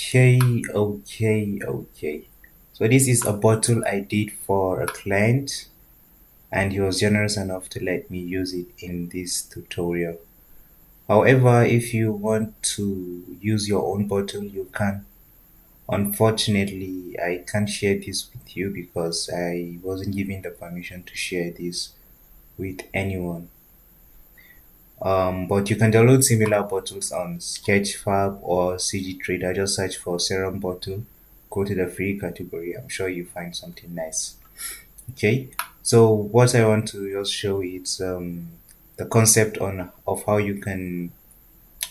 Okay. So this is a bottle I did for a client, and he was generous enough to let me use it in this tutorial. However, if you want to use your own bottle, you can. Unfortunately, I can't share this with you because I wasn't given the permission to share this with anyone. But you can download similar bottles on Sketchfab or CG Trader. Just search for serum bottle, go to the free category. I'm sure you find something nice. Okay, so what I want to just show is the concept on of how you can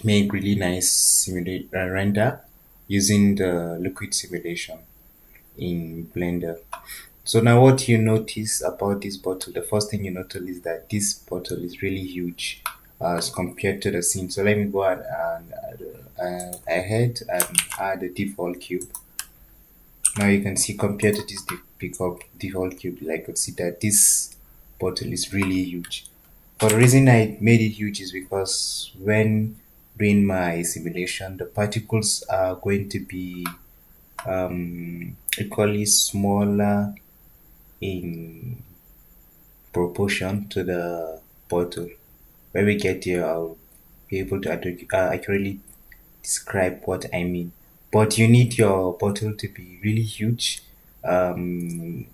make really nice simulate render using the liquid simulation in Blender. So now what you notice about this bottle, the first thing you notice is that this bottle is really huge as compared to the scene. So let me go and ahead and add a default cube. Now you can see compared to this default cube, I could see that this bottle is really huge. For the reason I made it huge is because when doing my simulation, the particles are going to be equally smaller in proportion to the bottle. When we get here, I'll be able to accurately describe what I mean. But you need your bottle to be really huge, um,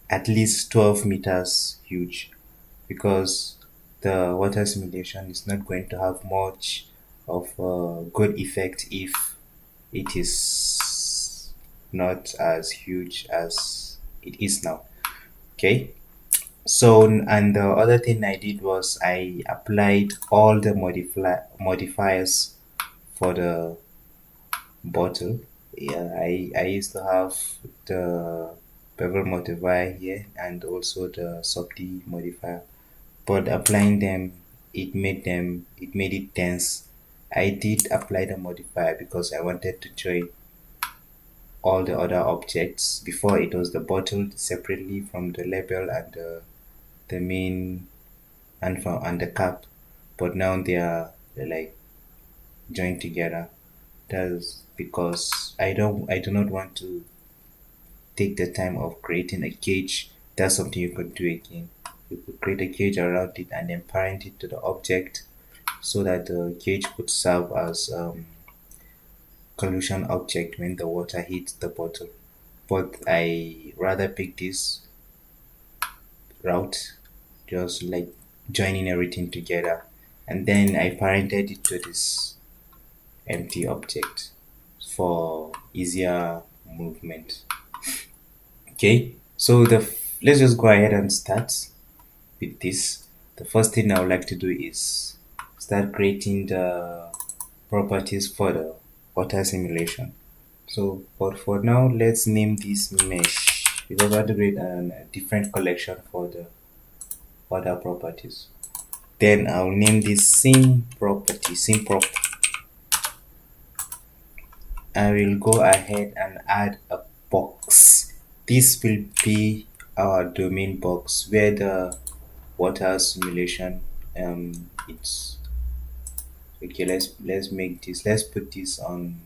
at least 12 meters huge, because the water simulation is not going to have much of a good effect if it is not as huge as it is now. Okay. So, and the other thing I did was I applied all the modifiers for the bottle. Yeah, I used to have the bevel modifier here and also the subd modifier, but applying them, it made it dense. I did apply the modifier because I wanted to join all the other objects. Before it was the bottle separately from the label and the main and the cap, but now they're like joined together. That's because I do not want to take the time of creating a cage. That's something you could do again. You could create a cage around it and then parent it to the object so that the cage could serve as collision object when the water hits the bottle. But I rather pick this route, just like joining everything together, and then I parented it to this empty object for easier movement. Okay, so let's just go ahead and start with this. The first thing I would like to do is start creating the properties for the water simulation. So, but for now, let's name this mesh because I want to create a different collection for the other properties. Then I'll name this scene property, scene prop. I will go ahead and add a box. This will be our domain box where the water simulation it's okay. Let's put this on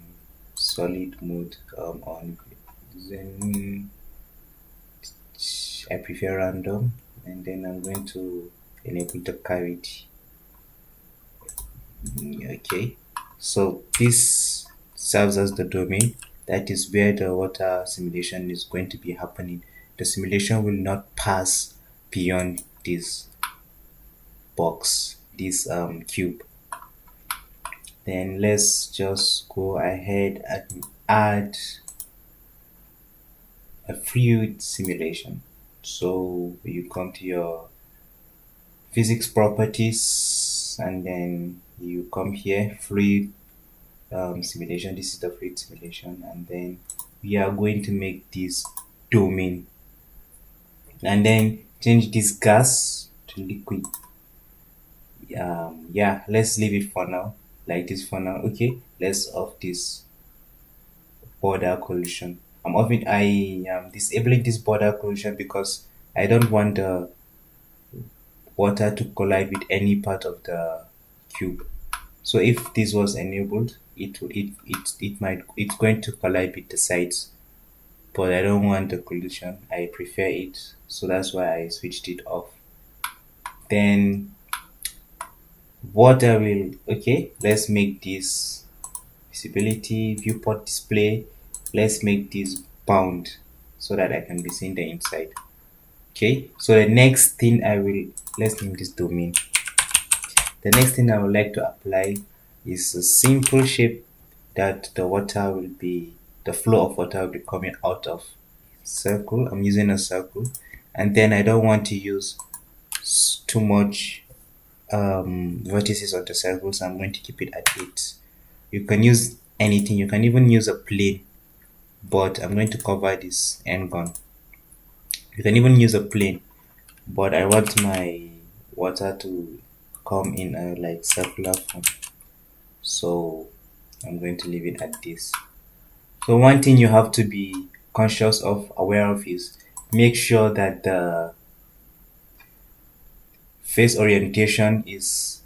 solid mode on then I prefer random, and then I'm going to enable the cavity. Okay, so this serves as the domain. That is where the water simulation is going to be happening. The simulation will not pass beyond this box, this cube. Then let's just go ahead and add a fluid simulation. So you come to your physics properties and then you come here, fluid simulation. This is the fluid simulation, and then we are going to make this domain and then change this gas to liquid. Yeah, let's leave it for now like this for now. Okay, let's off this border collision. I am disabling this border collision because I don't want the water to collide with any part of the cube. So if this was enabled, it's going to collide with the sides, but I don't want the collision. I prefer it, so that's why I switched it off. Then what I will okay, let's make this visibility viewport display. Let's make this bound so that I can be seeing the inside. Okay, so the next thing I will let's name this domain. The next thing I would like to apply is a simple shape that the flow of water will be coming out of. Circle, I'm using a circle, and then I don't want to use too much vertices on the circle, so I'm going to keep it at 8. You can use anything, you can even use a plane, but I'm going to cover this end gun. You can even use a plane, but I want my water to come in a like circular form, so I'm going to leave it at this. So one thing you have to be conscious of, aware of, is make sure that the face orientation is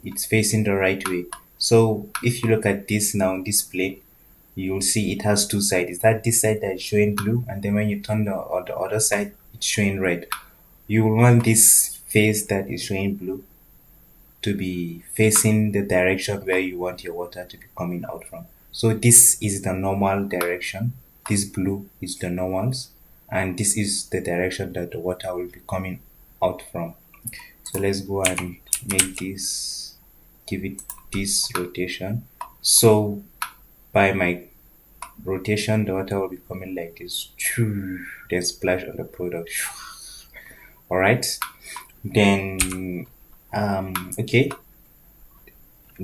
it's facing the right way. So if you look at this now, this plate, you'll see it has two sides. Is that this side that is showing blue, and then when you turn on the other side, it's showing red. You will want this face that is showing blue to be facing the direction where you want your water to be coming out from. So this is the normal direction. This blue is the normals, and this is the direction that the water will be coming out from. So let's go and make this, give it this rotation. So by my rotation, the water will be coming like this, then splash on the product. All right, then okay,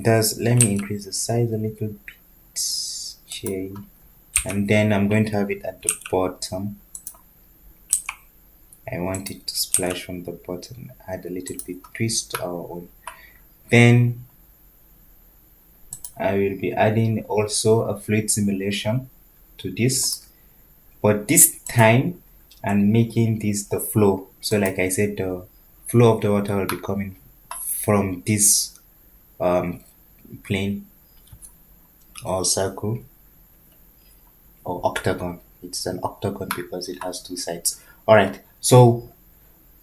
does let me increase the size a little bit. Okay, and then I'm going to have it at the bottom. I want it to splash from the bottom, add a little bit twist our own. Then I will be adding also a fluid simulation to this, but this time I'm making this the flow. So like I said, the flow of the water will be coming from this plane or circle or octagon. It's an octagon because it has two sides. All right, so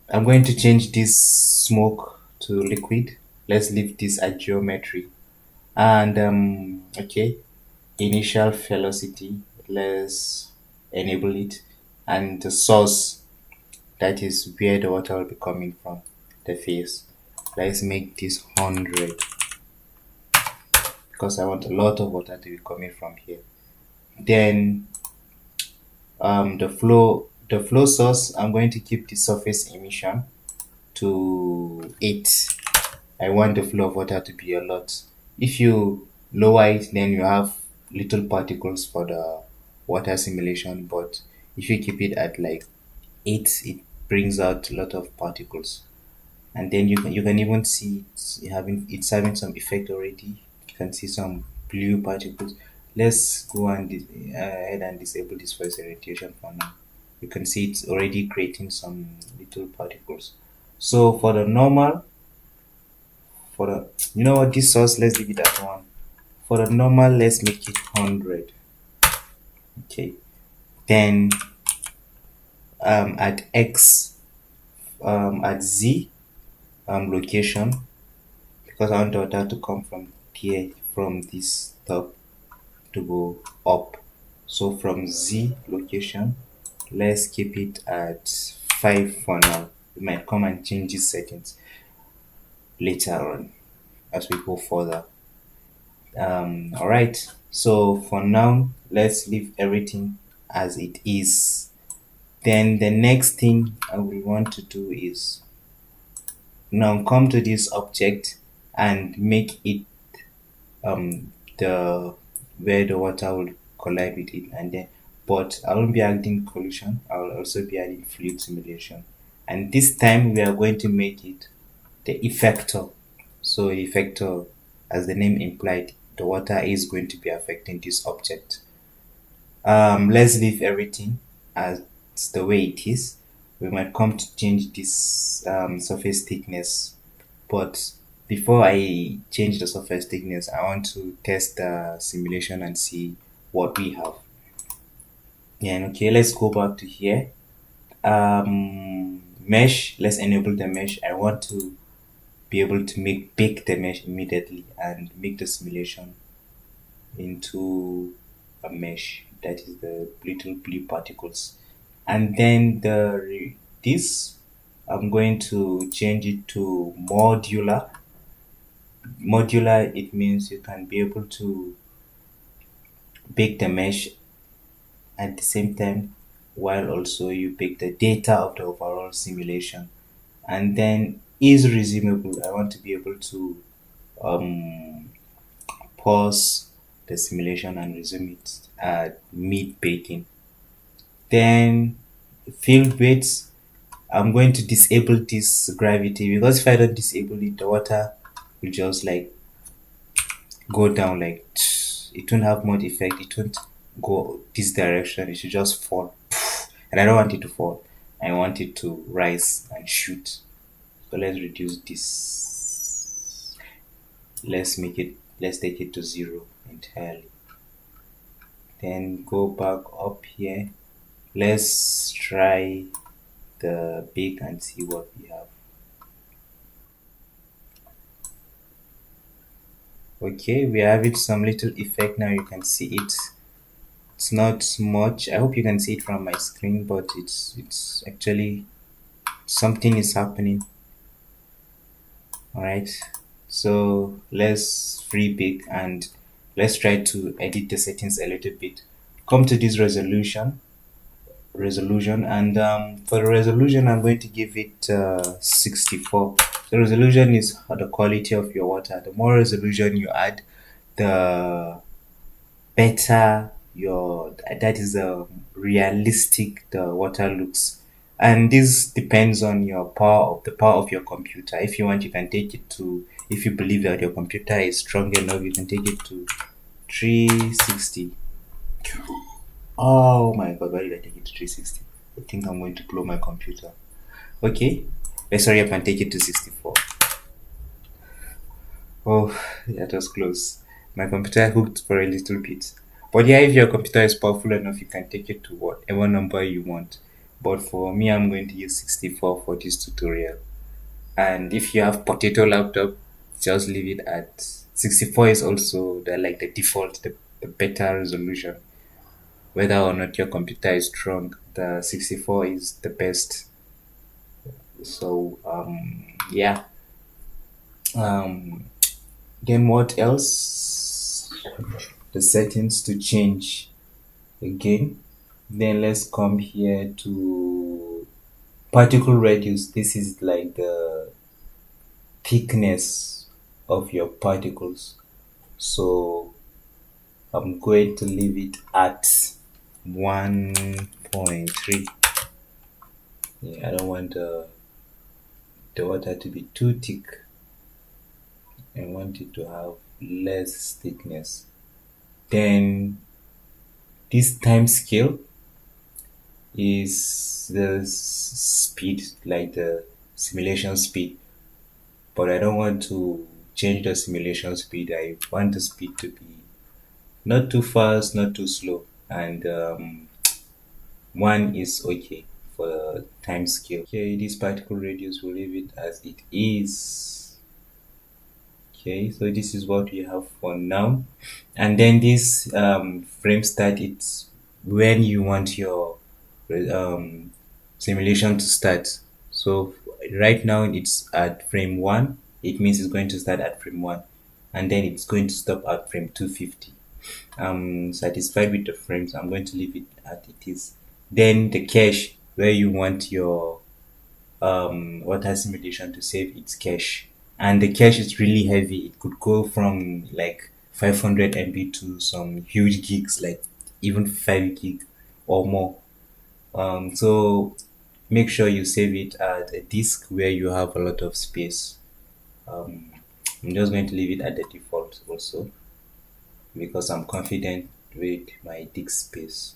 I'm going to change this smoke to liquid. Let's leave this at geometry. And okay, initial velocity, let's enable it. And the source, that is where the water will be coming from, the face. Let's make this 100 because I want a lot of water to be coming from here. Then the flow source, I'm going to keep the surface emission to 8. I want the flow of water to be a lot. If you lower it, then you have little particles for the water simulation, but if you keep it at like 8, it brings out a lot of particles. And then you can even see it's having some effect already. You can see some blue particles. Let's go and ahead and disable this voice orientation for now. You can see it's already creating some little particles. So for the normal, for the you know what, this source, let's leave it at 1. For the normal, let's make it 100. Okay, then at x at z location, because I want the water to come from here, from this top to go up. So from z location, let's keep it at 5 for now. We might come and change these settings later on as we go further. All right, so for now, let's leave everything as it is. Then the next thing I will want to do is now come to this object and make it the where the water will collide with it, and then but I won't be adding collision, I will also be adding fluid simulation, and this time we are going to make it the effector. So the effector, as the name implied, the water is going to be affecting this object. Let's leave everything as the way it is. We might come to change this surface thickness, but Before I change the surface thickness, I want to test the simulation and see what we have. Yeah, and okay, let's go back to here. Mesh, let's enable the mesh. I want to be able to bake the mesh immediately and make the simulation into a mesh. That is the little blue particles. And then this, I'm going to change it to modular. Modular, it means you can be able to bake the mesh at the same time while also you bake the data of the overall simulation. And then is resumable. I want to be able to um, pause the simulation and resume it at mid baking. Then field weights, I'm going to disable this gravity because if I don't disable it, the water will just like go down like it won't have much effect. It won't go this direction. It should just fall, and I don't want it to fall. I want it to rise and shoot. So let's reduce this. Let's take it to zero entirely. Then go back up here. Let's try the bake and see what we have. Okay, we have it some little effect now. You can see it. It's not much. I hope you can see it from my screen, but it's actually something is happening. All right. So let's free bake and let's try to edit the settings a little bit. Come to this resolution, and for the resolution, I'm going to give it 64. The resolution is the quality of your water. The more resolution you add, the better your that is realistic the water looks. And this depends on the power of your computer. If you want, you can take it to, if you believe that your computer is strong enough, you can take it to 360. Oh my god, why did I take it to 360? I think I'm going to blow my computer. Okay, let's hurry up and take it to 64. Oh, that was close. My computer hooked for a little bit. But yeah, if your computer is powerful enough, you can take it to whatever number you want. But for me, I'm going to use 64 for this tutorial. And if you have potato laptop, just leave it at 64 is also the default, the better resolution. Whether or not your computer is strong, the 64 is the best. So yeah. Um then what else? The settings to change again. Then let's come here to particle radius. This is like the thickness of your particles. So I'm going to leave it at 1.3. Yeah, I don't want the water to be too thick. I want it to have less thickness. Then this time scale is the speed, like the simulation speed. But I don't want to change the simulation speed. I want the speed to be not too fast, not too slow. And one is okay for the time scale. Okay, this particle radius, will leave it as it is. Okay, so this is what we have for now. And then this frame start, it's when you want your um, simulation to start. So right now it's at frame 1. It means it's going to start at frame 1, and then it's going to stop at frame 250. I'm satisfied with the frames. I'm going to leave it at it is. Then the cache, where you want your water simulation to save its cache, and the cache is really heavy. It could go from like 500 MB to some huge gigs, like even 5 gig or more. So make sure you save it at a disk where you have a lot of space. um, I'm just going to leave it at the default also, because I'm confident with my disk space.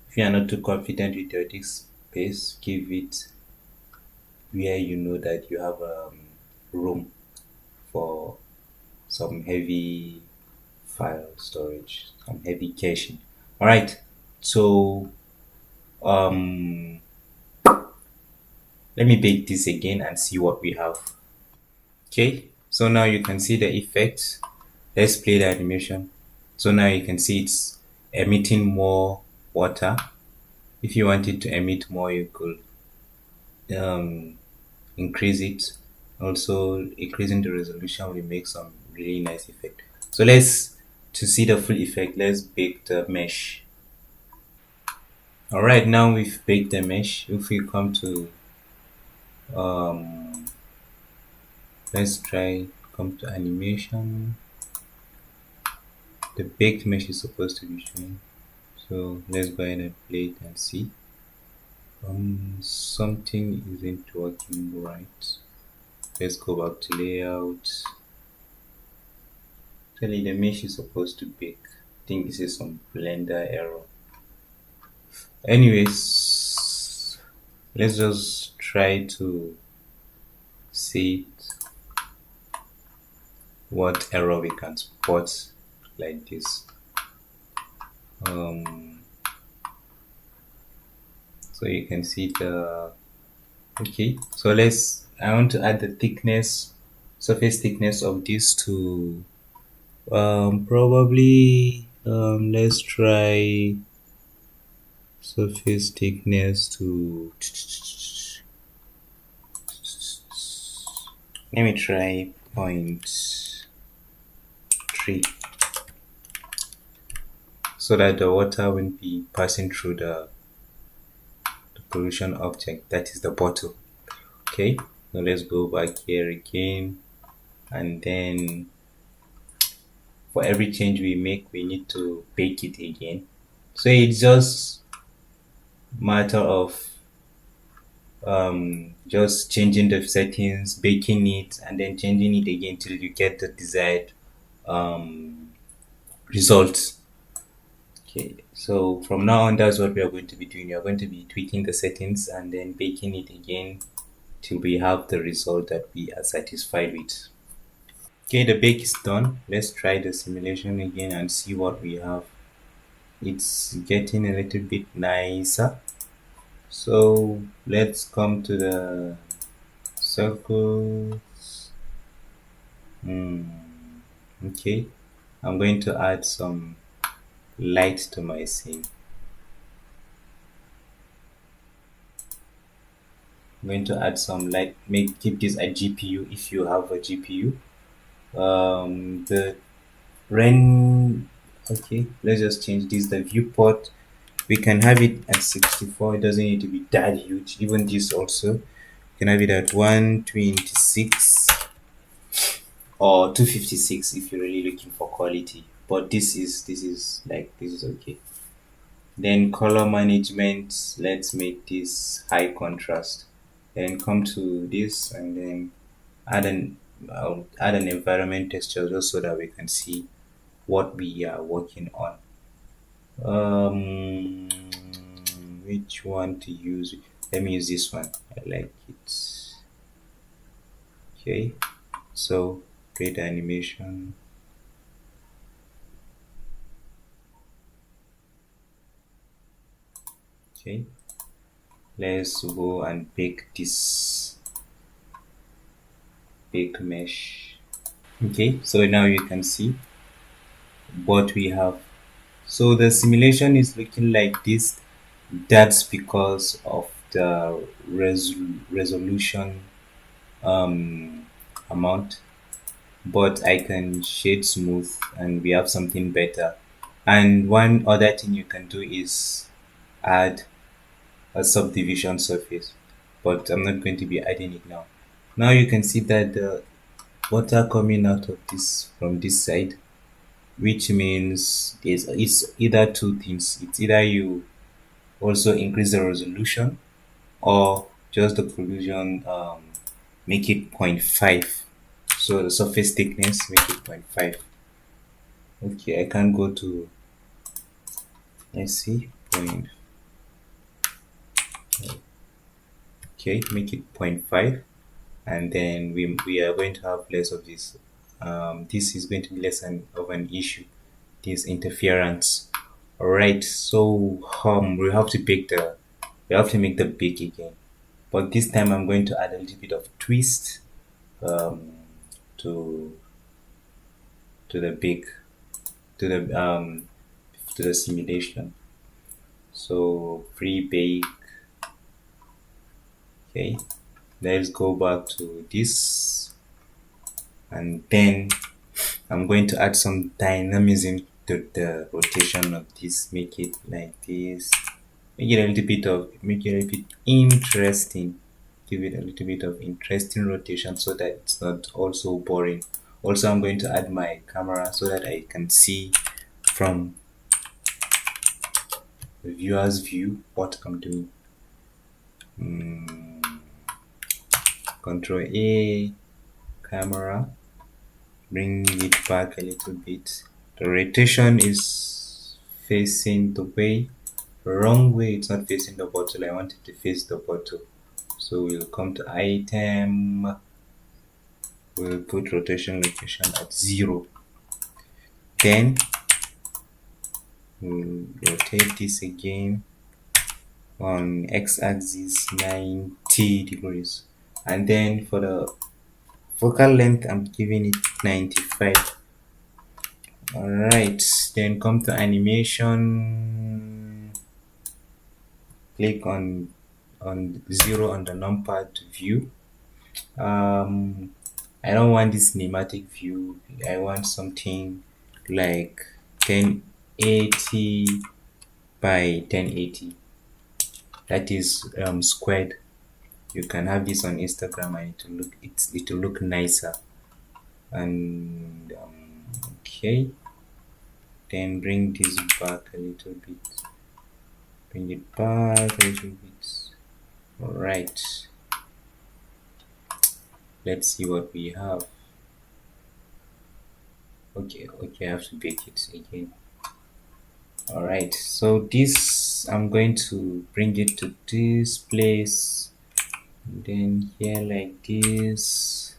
If you are not too confident with your disk space, give it where you know that you have room for some heavy file storage, some heavy caching. All right. So um, let me bake this again and see what we have. Okay. So now you can see the effect. Let's play the animation. So now you can see it's emitting more water. If you want it to emit more, you could um, increase it. Also, increasing the resolution will make some really nice effect. So let's to see the full effect. Let's bake the mesh. All right, now we've baked the mesh. If we come to um, let's try come to animation. The baked mesh is supposed to be showing. So let's go ahead and play it and see. Something isn't working right. Let's go back to layout. Actually, the mesh is supposed to bake. I think this is some Blender error. Anyways, let's just try to see what error we can spot like this. Um, so you can see the okay. So I want to add the thickness, surface thickness of this to probably let's try surface thickness to let me try 0.3 so that the water won't be passing through the pollution object, that is the bottle. Okay, so let's go back here again, and then for every change we make we need to bake it again. So it's just matter of just changing the settings, baking it, and then changing it again till you get the desired um, results. Okay, so from now on, that's what we are going to be doing. We are going to be tweaking the settings and then baking it again till we have the result that we are satisfied with. Okay, the bake is done. Let's try the simulation again and see what we have. It's getting a little bit nicer. So let's come to the circles. Okay, I'm going to add some light to my scene. I'm going to add some light. Keep this a GPU if you have a GPU. The rain. Okay, let's just change this. The viewport, we can have it at 64. It doesn't need to be that huge. Even this also, you can have it at 126 or 256 if you're really looking for quality. But this is okay. Then color management, let's make this high contrast. Then come to this and then add an I'll add an environment texture just so that we can see what we are working on. Um, which one to use? Let me use this one. I like it. Okay, so create animation. Okay, let's go and pick this big mesh. Okay, so now you can see what we have. So the simulation is looking like this. That's because of the resolution um, amount, but I can shade smooth and we have something better. And one other thing you can do is add a subdivision surface, but I'm not going to be adding it now. Now you can see that the water coming out of this from this side, which means it's either two things. It's either you also increase the resolution or just the collision make it 0.5. So the surface thickness make it zero point 0.5. Okay, I can go to, let's see, point. Okay, make it 0.5. and then we are going to have less of this. This is going to be less of an issue, this interference. All right, so we have to pick the we have to make the bake again, but this time I'm going to add a little bit of twist um, to the bake to the simulation. So pre-bake. Okay, let's go back to this, and then I'm going to add some dynamism to the rotation of this. Make it like this. Make it a little bit interesting. Give it a little bit of interesting rotation so that it's not also boring. Also, I'm going to add my camera so that I can see from the viewer's view what I'm doing. Control A, camera, bring it back a little bit. The rotation is facing the wrong way. It's not facing the bottle. I want it to face the bottle. So we'll come to item. We'll put rotation location at 0. Then we'll rotate this again on x-axis 90 degrees. And then for the focal length, I'm giving it 95. Alright, then come to animation. Click on 0 on the numpad view. I don't want this cinematic view. I want something like 1080 by 1080. That is squared. You can have this on Instagram and it will look nicer. And okay, then bring this back a little bit. Bring it back a little bit. All right. Let's see what we have. Okay, I have to bake it again. All right, so this I'm going to bring it to this place, and then here like this.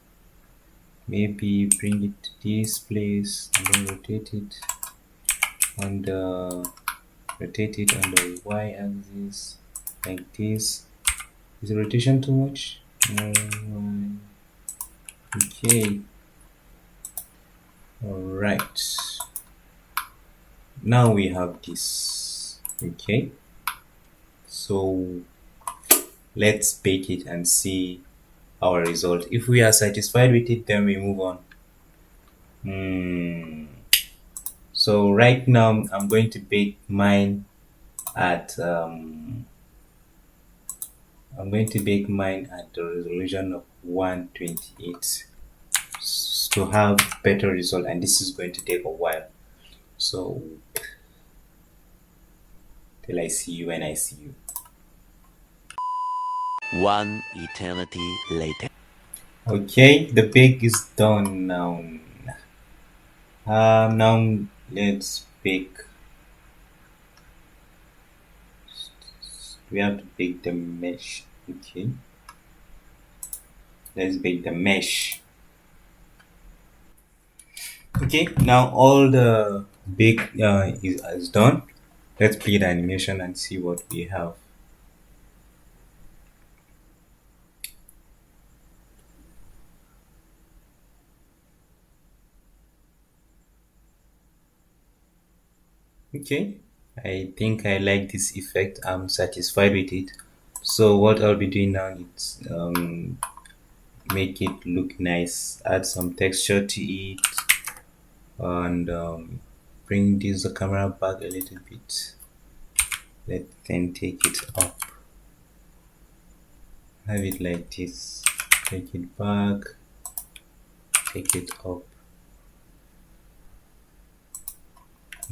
Maybe bring it to this place and then rotate it on the y-axis like this. Is the rotation too much? Okay. All right. Now we have this. Okay. So let's bake it and see our result. If we are satisfied with it, then we move on. So right now I'm going to bake mine at I'm going to bake mine at the resolution of 128 to have better result, and this is going to take a while. So till I see you when I see you. One eternity later. Okay, the bake is done now. Now let's bake. We have to bake the mesh. Okay, let's bake the mesh. Okay, now all the bake is done. Let's play the animation and see what we have. Okay, I think I like this effect. I'm satisfied with it. So what I'll be doing now is make it look nice, add some texture to it, and bring this camera back a little bit. Let then take it up. Have it like this. Take it back. Take it up.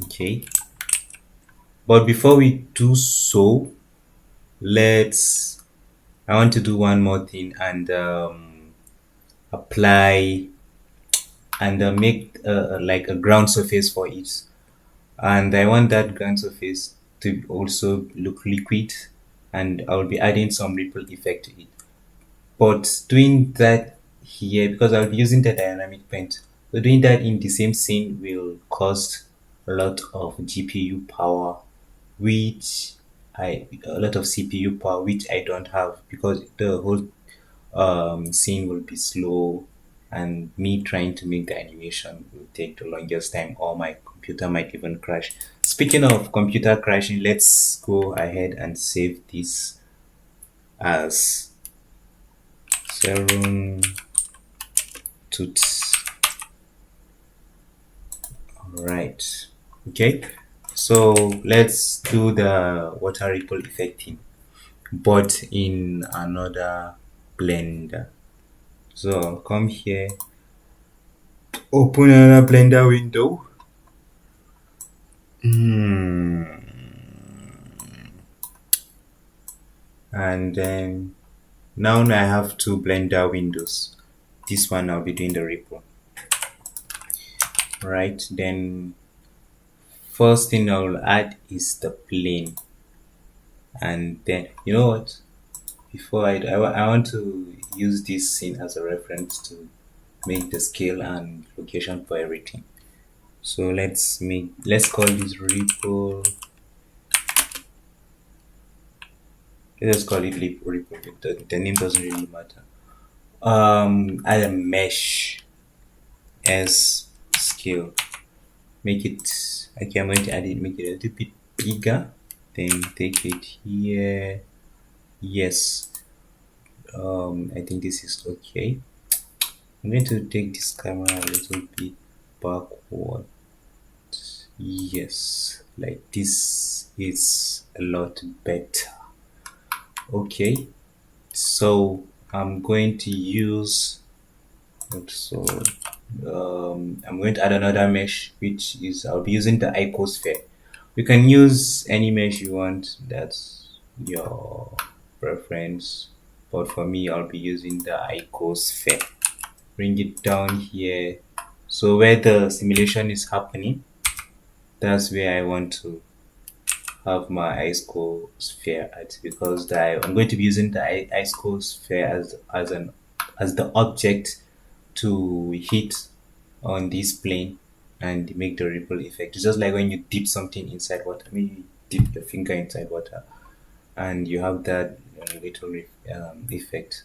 Okay. But before we do so, I want to do one more thing and apply and make like a ground surface for it. And I want that ground surface to also look liquid, and I'll be adding some ripple effect to it. But doing that here, because I'll be using the dynamic paint, so doing that in the same scene will cost a lot of GPU power, which a lot of CPU power, which I don't have because the whole scene will be slow, and me trying to make the animation will take the longest time, or my computer might even crash. Speaking of computer crashing, let's go ahead and save this as serum toots. Right. Okay. So let's do the water ripple effect thing, but in another blender. So I'll come here, open another blender window. And then now I have two blender windows. This one I'll be doing the ripple. Right. Then first thing I'll add is the plane. And then you know what? Before I want to use this scene as a reference to make the scale and location for everything. So let's call this ripple. Let's call it ripple. The name doesn't really matter. Add a mesh as scale. Make it okay. I'm going to add it. Make it a little bit bigger. Then take it here. Yes. I think this is okay. I'm going to take this camera a little bit backward. Yes, like this is a lot better. Okay, so I'm going to use so I'm going to add another mesh, which is I'll be using the icosphere. You can use any mesh you want, that's your preference, but for me I'll be using the icosphere. Bring it down here, so where the simulation is happening, that's where I want to have my icosphere at, because I'm going to be using the icosphere as the object to hit on this plane and make the ripple effect. It's just like when you dip something inside water. Maybe you dip your finger inside water and you have that little effect,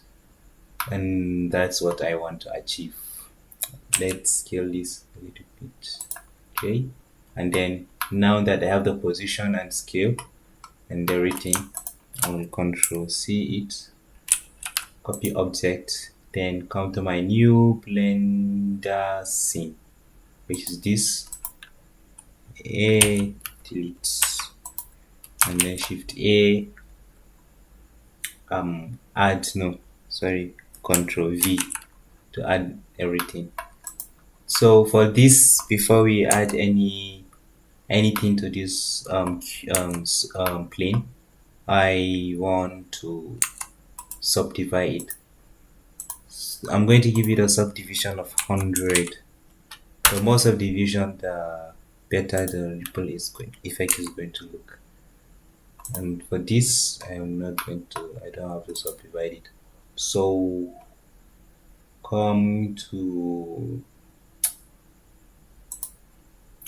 and that's what I want to achieve. Let's scale this a little bit. Okay, and then now that I have the position and scale and everything, I will control C it, copy object, then come to my new blender scene, which is this, A, delete, and then shift A, add, no, sorry, control V to add everything. So for this, before we add anything to this plane, I want to subdivide it. I'm going to give it a subdivision of 100. The more subdivision, the better the ripple effect is going to look. And for this, I don't have to subdivide it. So come to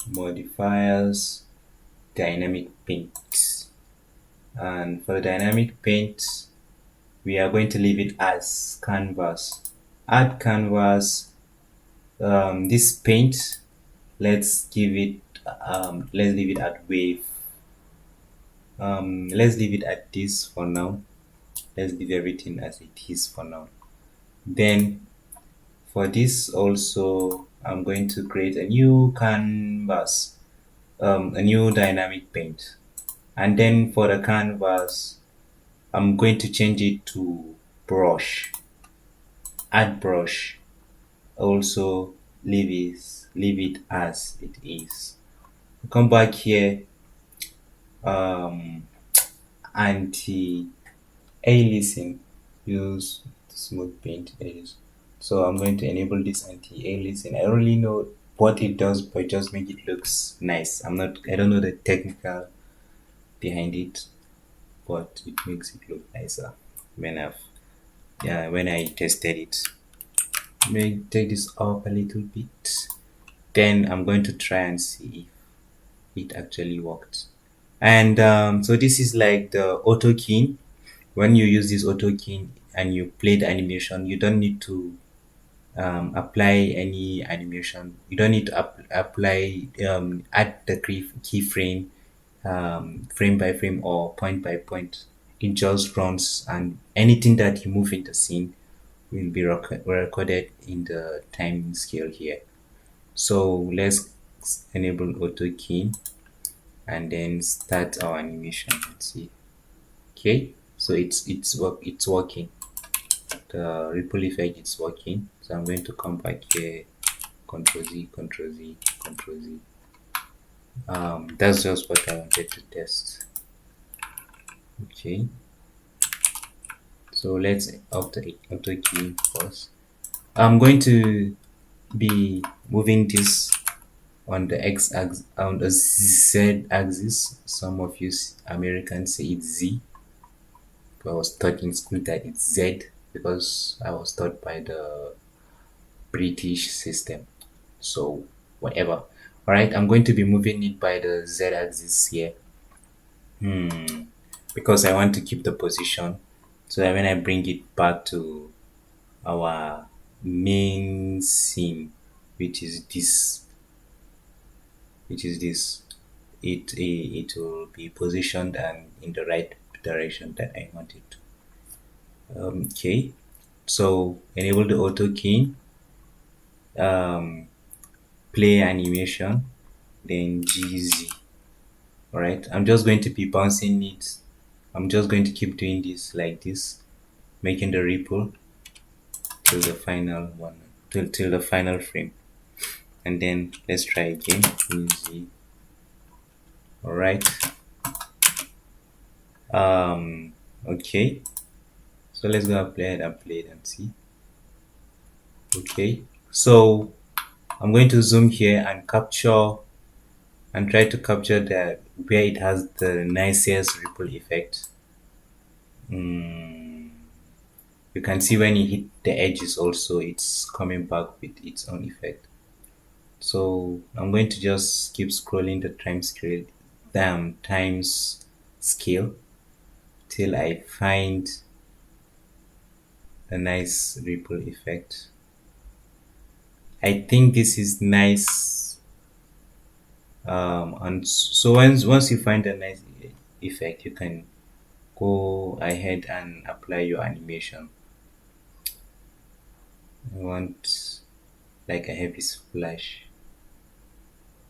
modifiers, dynamic paint. And for the dynamic paint, we are going to leave it as canvas. Add canvas. This paint, let's leave it at wave. Let's leave it at this for now. Let's leave everything as it is for now. Then for this also, I'm going to create a new canvas, a new dynamic paint. And then for the canvas, I'm going to change it to brush. Add brush. Also leave it as it is. Come back here, anti aliasing, use smooth paint edges. So I'm going to enable this anti aliasing. I don't really know what it does, but just make it looks nice. I don't know the technical behind it, but it makes it look nicer when I've Yeah, when I tested it. May take this up a little bit. Then I'm going to try and see if it actually worked. And so this is like the auto key. When you use this auto key and you play the animation, you don't need to apply any animation. You don't need to apply add the keyframe frame by frame or point by point. It just runs, and anything that you move in the scene will be recorded in the time scale here. So let's enable auto key and then start our animation. Let's see. Okay, so it's working. The ripple effect is working. So I'm going to come back here, Control Z, Control Z, Control Z. That's just what I wanted to test. Okay, so let's auto key first. I'm going to be moving this on the x axis, on the z axis. Some of you Americans say it's z, but I was taught in school that it's z because I was taught by the British system. So whatever. All right, I'm going to be moving it by the z axis here. Because I want to keep the position so that when I bring it back to our main scene, which is this, which is this, it will be positioned and in the right direction that I want it to. Okay, so enable the auto key, um, play animation, then GZ. All right, I'm just going to be bouncing it. I'm just going to keep doing this like this, making the ripple till the final one, till the final frame, and then let's try again. Easy. All right. Okay. So let's go ahead and play it and see. Okay. So I'm going to zoom here and capture and try to capture the where it has the nicest ripple effect. You can see when you hit the edges also it's coming back with its own effect. So I'm going to just keep scrolling the times scale till I find a nice ripple effect. I think this is nice. And so once you find a nice effect, you can go ahead and apply your animation. I want like a heavy splash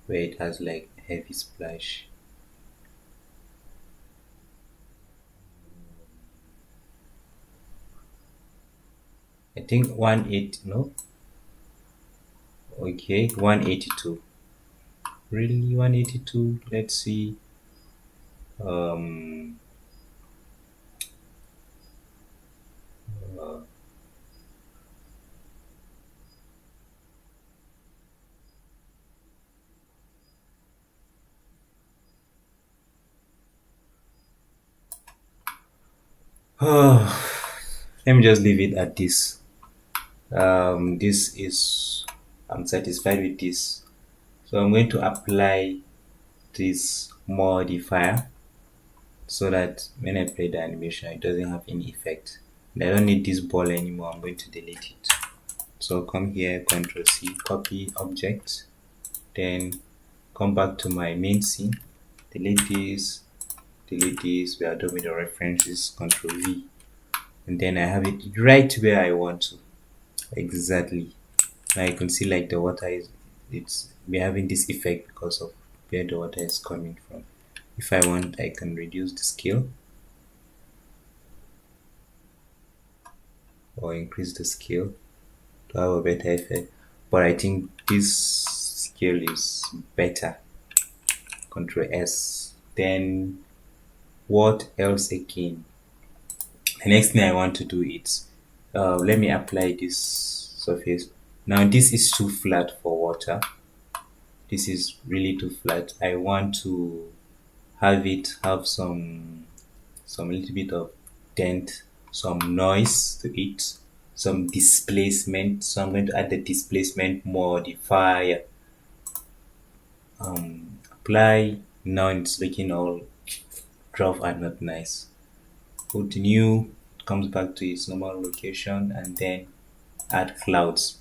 where it has like a heavy splash. I think 180, no? Okay, 182. Really, 182? Let's see. Um, uh, let me just leave it at this. This is, I'm satisfied with this. So I'm going to apply this modifier so that when I play the animation, it doesn't have any effect. And I don't need this ball anymore. I'm going to delete it. So come here, Control C, copy object, then come back to my main scene, delete this, we are done with the references, Control V, and then I have it right where I want to, exactly. Now you can see like the water is, we're having this effect because of where the water is coming from. If I want, I can reduce the scale or increase the scale to have a better effect, but I think this scale is better. Control S. Then what else again? The next thing I want to do is let me apply this surface. Now this is too flat for water. This is really too flat. I want to have it have some little bit of dent some noise to it, some displacement. So I'm going to add the displacement modifier. Apply. Now it's looking all rough and not nice. Put new, comes back to its normal location, and then add clouds.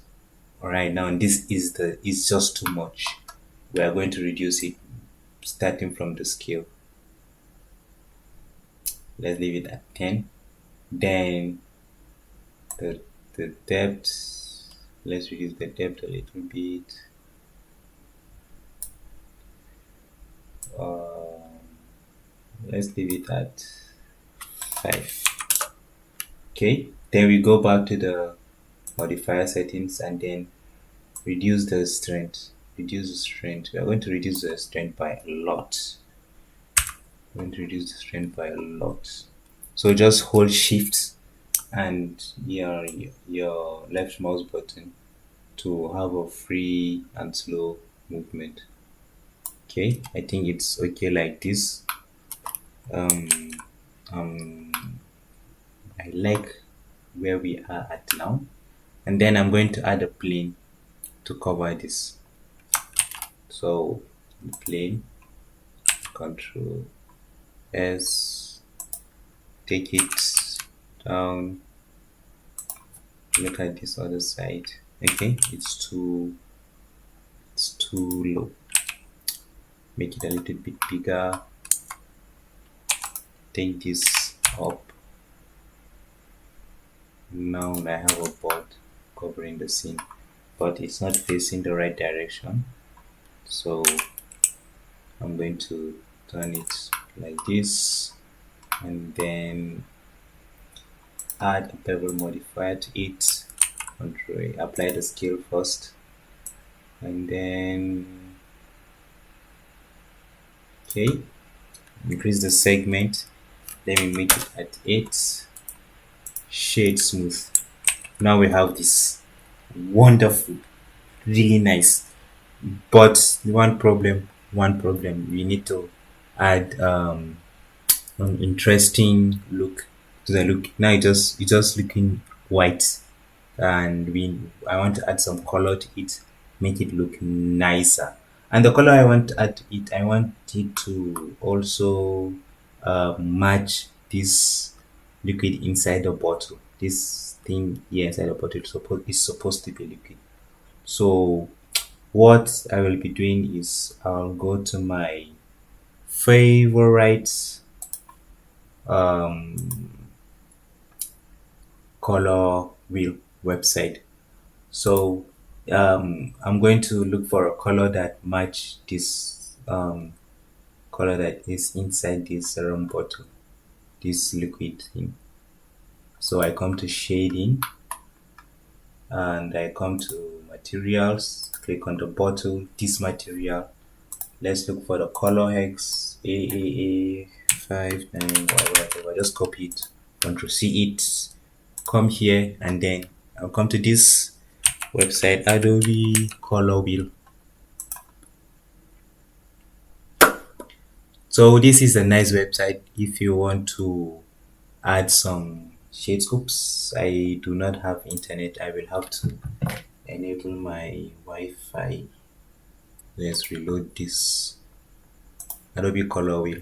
Alright, now this is the is just too much. We are going to reduce it starting from the scale. Let's leave it at 10. Then the the depth, let's reduce the depth a little bit. uh, let's leave it at 5. Okay, then we go back to the modifier settings and then reduce the strength. Reduce the strength. We are going to reduce the strength by a lot. We're going to reduce the strength by a lot. So just hold shift and your left mouse button to have a free and slow movement. Okay, I think it's okay like this. um um I like where we are at now, and then I'm going to add a plane to cover this. So the plane, control S, take it down. Look at this other side. Okay, it's too low. Make it a little bit bigger. Take this up. Now I have a board covering the scene, but it's not facing the right direction. So I'm going to turn it like this, and then add a bevel modifier to it. Control apply the scale first, and then okay, increase the segment. Let me make it at 8. Shade smooth. Now we have this wonderful, really nice. But one problem, we need to add an interesting look to the look. Now it's just looking white, and we I want to add some color to it, make it look nicer. And the color I want to add to it, I want it to also match this liquid inside the bottle. This thing here inside the bottle is supposed to be liquid. So what I will be doing is I'll go to my favorite um, color wheel website. So I'm going to look for a color that match this color that is inside this serum bottle, this liquid thing. So I come to shading and I come to materials, click on the bottle, this material. Let's look for the color hex AAA 59 whatever. Just copy it, Ctrl C it, come here, and then I'll come to this website, Adobe Color Wheel. So this is a nice website if you want to add some shades. Oops, I do not have internet. I will have to enable my Wi-Fi. Let's reload this Adobe Color Wheel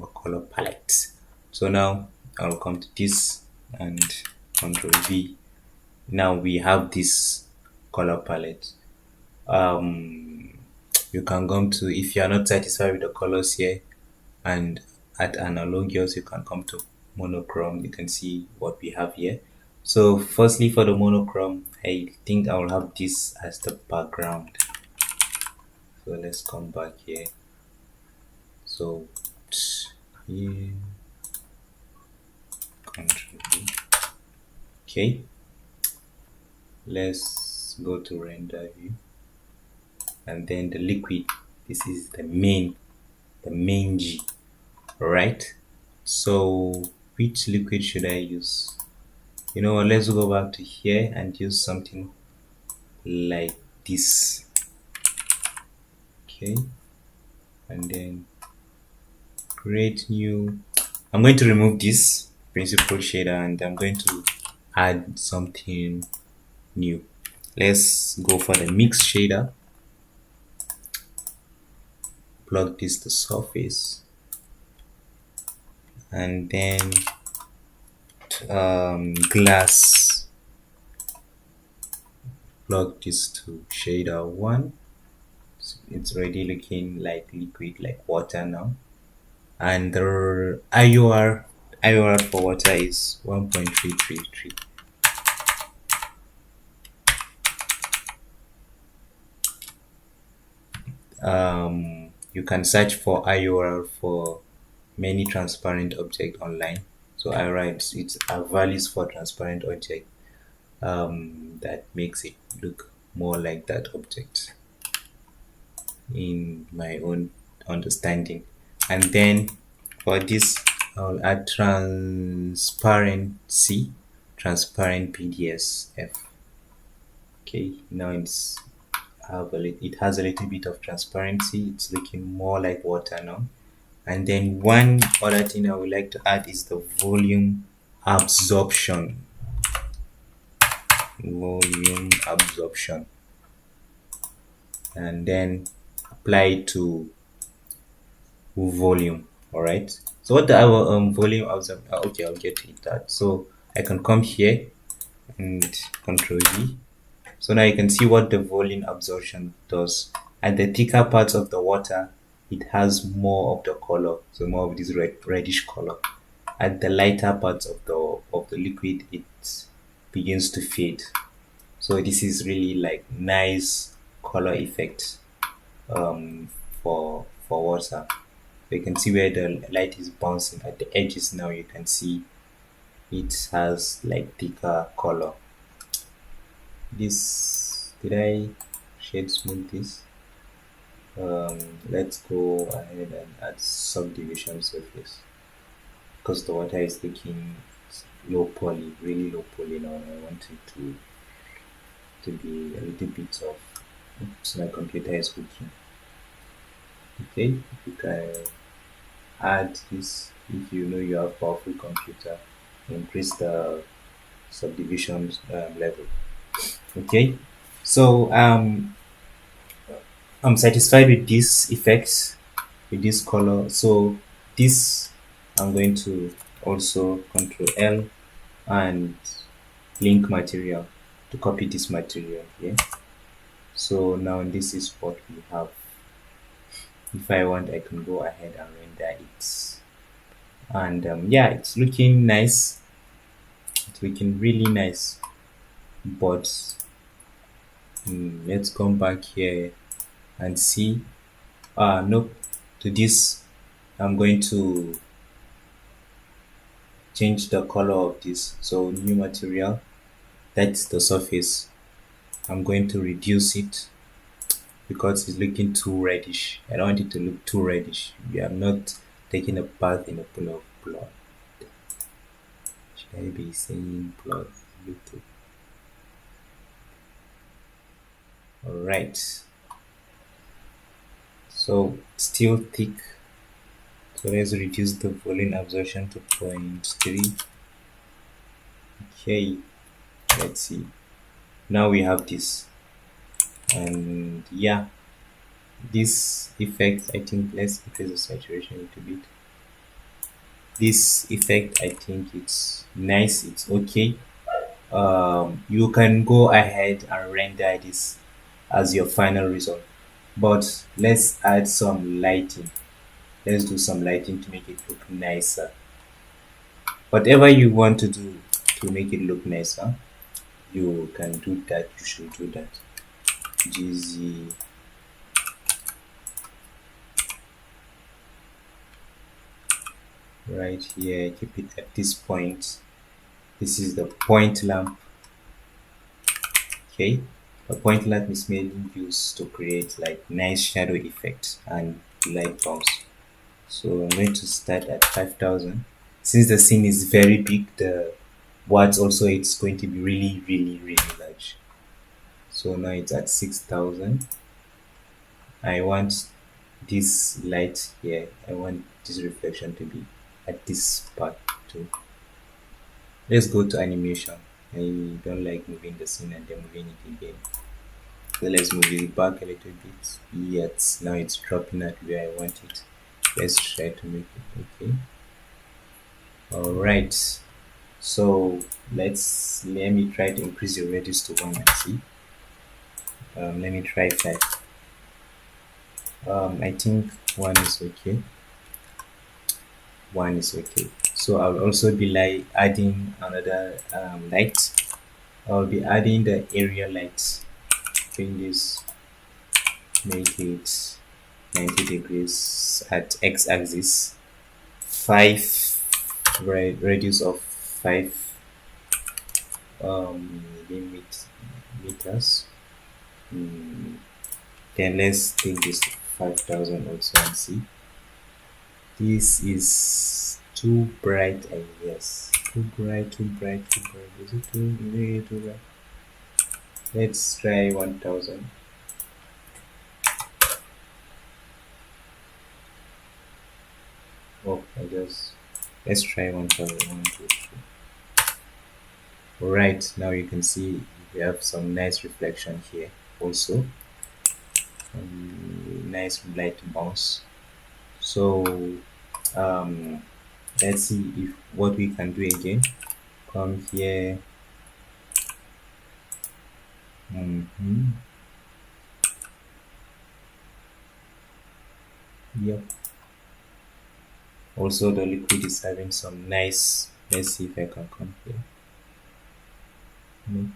or color palette. So now I'll come to this and Control V. Now we have this color palette. You can come to, if you are not satisfied with the colors here and at analogous, you can come to monochrome. You can see what we have here. So firstly, for the monochrome, I think I will have this as the background. So let's come back here. So here, Control V. Okay, let's go to render view, and then the liquid. This is the main G. Right, so which liquid should I use? You know what, let's go back to here and use something like this. Okay, and then create new. I'm going to remove this principal shader, and I'm going to add something new. Let's go for the mix shader. Plug this to surface, and then glass. Plug this to shader one. It's already looking like liquid, like water now. And the IOR for water is 1.333. You can search for IOR for many transparent object online. So IOR, it's a values for transparent object that makes it look more like that object in my own understanding. And then for this, I'll add transparency, transparent PDSF. Okay, now it has a little bit of transparency. It's looking more like water now. And then one other thing I would like to add is the volume absorption. Volume absorption. And then apply it to volume. All right. So what the our volume absorb? Okay, I'll get to that. So I can come here and Control V. So now you can see what the volume absorption does. At the thicker parts of the water, it has more of the color, so more of this reddish color. At the lighter parts of the liquid, it begins to fade. So this is really like nice color effect um, for water. So you can see where the light is bouncing at the edges. Now you can see it has like thicker color. This did I shade smooth this? Let's go ahead and add subdivision surface because the water is looking low poly, really low poly now. I want it to be a little bit of. Oops, my computer is working. Okay, you can add this if you know you have powerful computer. Increase the subdivision level. Okay, so I'm satisfied with this effect, with this color. So this I'm going to also Control L and link material to copy this material here. So now this is what we have. If I want, I can go ahead and render it. And yeah, it's looking nice. It's looking really nice. But let's come back here and see. Nope. To this, I'm going to change the color of this. So new material, that's the surface. I'm going to reduce it because it's looking too reddish. I don't want it to look too reddish. We are not taking a bath in a pool of blood. Should I be saying blood? YouTube. Alright. So still thick. So let's reduce the volume absorption to 0.3. Okay, let's see. Now we have this. And yeah, this effect, I think, let's increase the saturation a little bit. This effect, I think it's nice, it's okay. You can go ahead and render this as your final result, but let's add some lighting. Let's do some lighting to make it look nicer. Whatever you want to do to make it look nicer, you can do that. You should do that. GZ right here, keep it at this point. This is the point lamp. Okay, a point lamp is mainly used to create like nice shadow effect and light bulbs. So I'm going to start at 5,000. Since the scene is very big, the watts also it's going to be really large. So now it's at 6,000. I want this light here. I want this reflection to be at this part too. Let's go to animation. I don't like moving the scene and then moving it again. So let's move it back a little bit. Yes, now it's dropping at where I want it. Let's try to make it okay. All right. So let me try to increase the radius to one and see. Let me try five. I think one is okay. One is okay. So I'll also be like adding another light. I'll be adding the area light. Bring this, make it 90 degrees at x-axis. Five radius of 5 limit meters. Then let's take this to 5,000 also and see. This is too bright, I guess. Too bright, too bright, too bright. Is it too way too bright? Let's try 1,000. Oh, I just let's try 1,000. 1, 2, 3. All right, now you can see we have some nice reflection here. Also, nice light bounce. So, um, let's see if what we can do again. Come here. Mm-hmm. Yep. Also, the liquid is having some nice. Let's see if I can come here. Mm,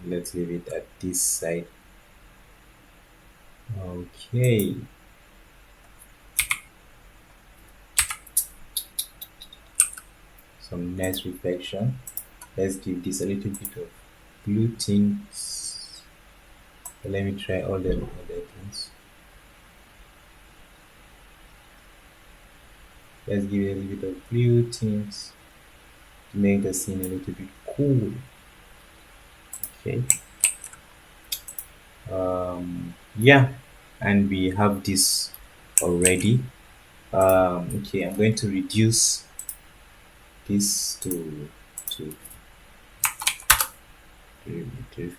let's leave it at this side. Okay. Some nice reflection. Let's give this a little bit of blue tints. Let me try all the other things. Let's give it a little bit of blue tints to make the scene a little bit cool. Okay. Yeah, and we have this already. Okay, I'm going to reduce this to to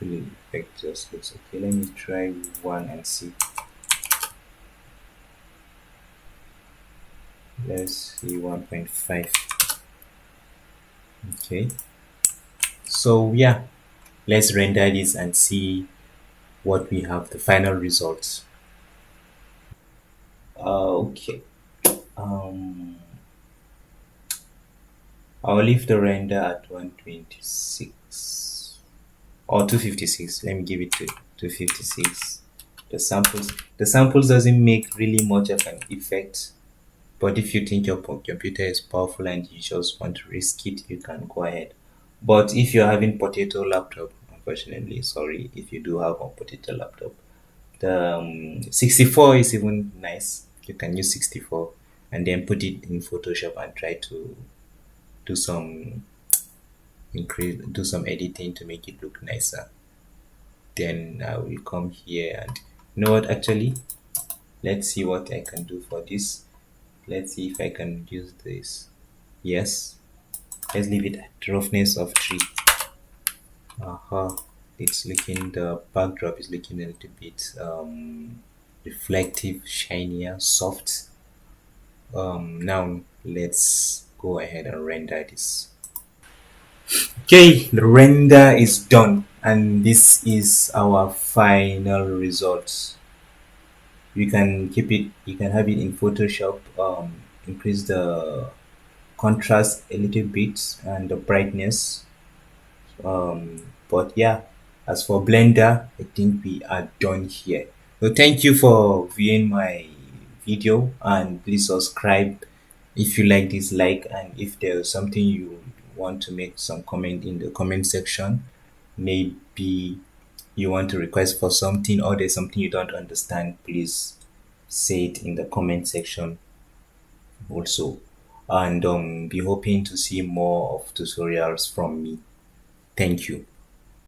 really effect just looks okay. Let me try one and see. Let's see 1.5. Okay, so yeah, let's render this and see what we have, the final results. Okay, um I'll leave the render at 126 or 256. Let me give it to 256. The samples doesn't make really much of an effect, but if you think your computer is powerful and you just want to risk it, you can go ahead. But if you're having potato laptop, unfortunately, sorry, if you do have a potato laptop, the 64 is even nice. You can use 64 and then put it in Photoshop and try to do some do some editing to make it look nicer. Then I will come here and you know what, actually, let's see what I can do for this. Let's see if I can use this. Yes, let's leave it at roughness of 3. It's looking, the backdrop is looking a little bit reflective, shinier, soft. Now let's go ahead and render this. Okay, the render is done and this is our final result. You can keep it, you can have it in Photoshop, increase the contrast a little bit and the brightness. But yeah, as for Blender, I think we are done here. So thank you for viewing my video and please subscribe if you like this, like, and if there's something you want to make some comment in the comment section, maybe you want to request for something or there's something you don't understand, please say it in the comment section also. And be hoping to see more of tutorials from me. Thank you.